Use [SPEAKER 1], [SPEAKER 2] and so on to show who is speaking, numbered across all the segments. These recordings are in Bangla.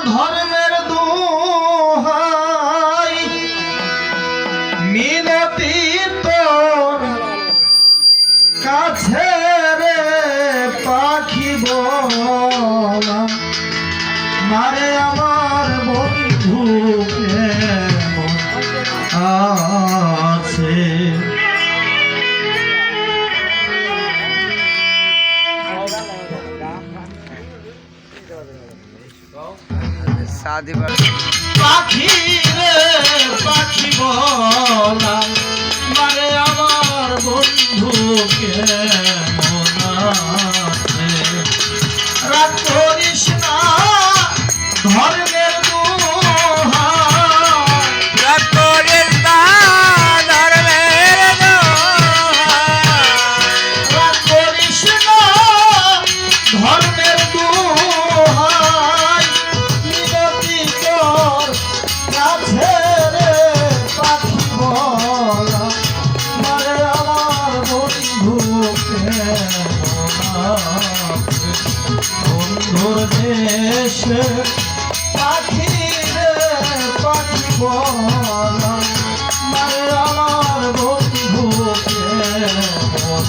[SPEAKER 1] ধর্মের দোহাই মিনতি তোর কাছে রে পাখি বলা মারে আমার বন্ধু কেমন আছে পাখি রে পাখি বলা মারে আমার বন্ধু কেমন আছে রাত করিস না ধর্মের বন্ধুর দেশ পাখি রে পাখি বলা মারে আমার বন্ধু কেমন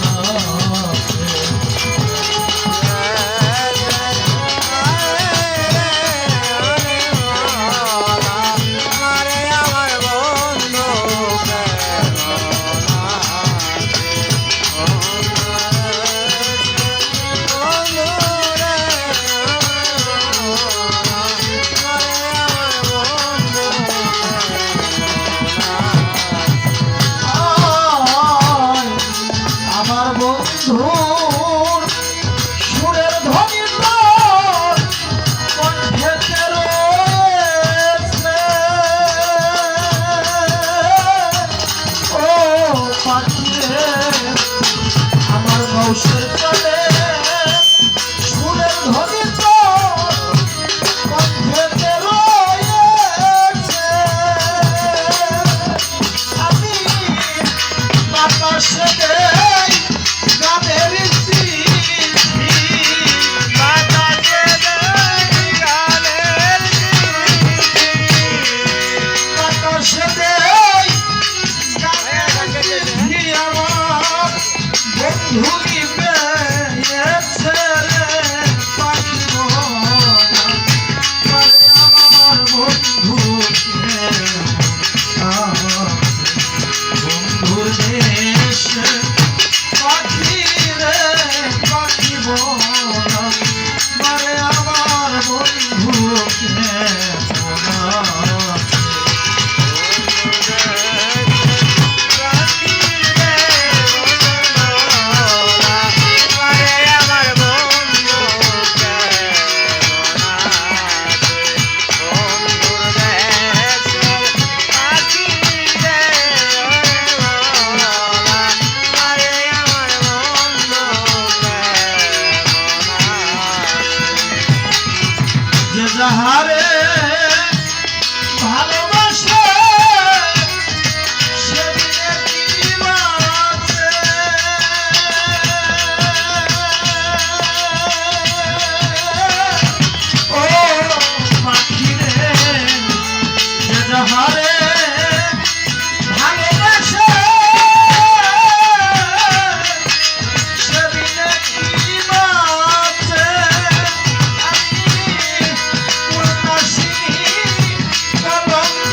[SPEAKER 1] আছে বন্ধুর সুরের ধ্বনি তোর কণ্ঠেতে রয়েছে ও পাখি রে আমার গৌসের চলে সুরের ধ্বনি তোর কণ্ঠেতে রয়েছে আমি বাতাসে যাহারে ভালোবাসে সেদিনে কি আছে ও পাখি রে যাহারে ভালোবাসে সেদিনে কি আছে কলঙ্ক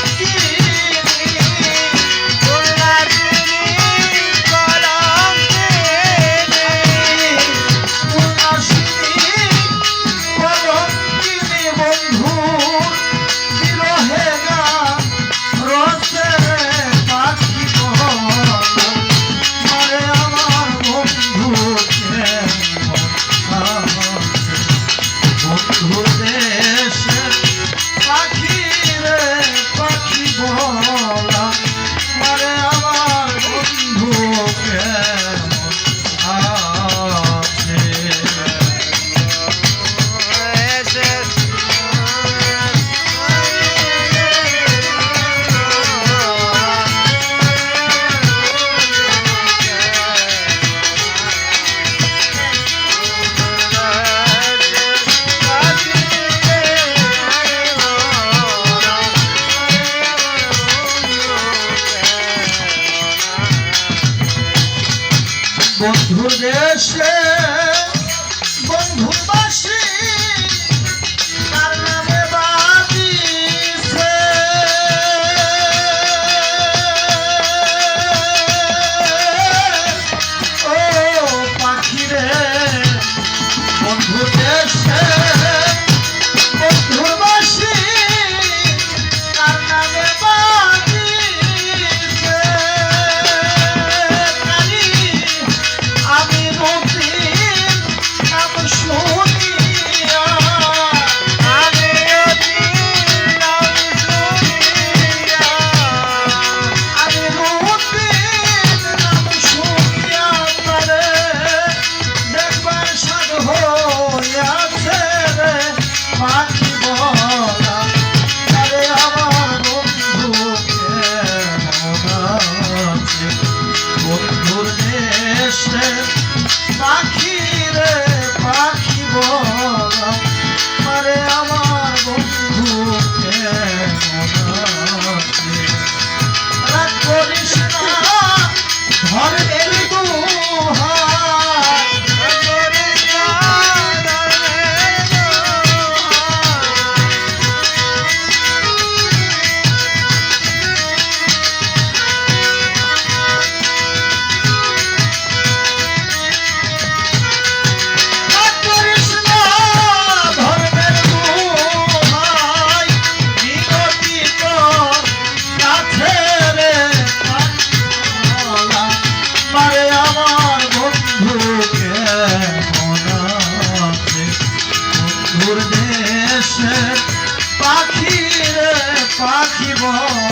[SPEAKER 1] রাখিব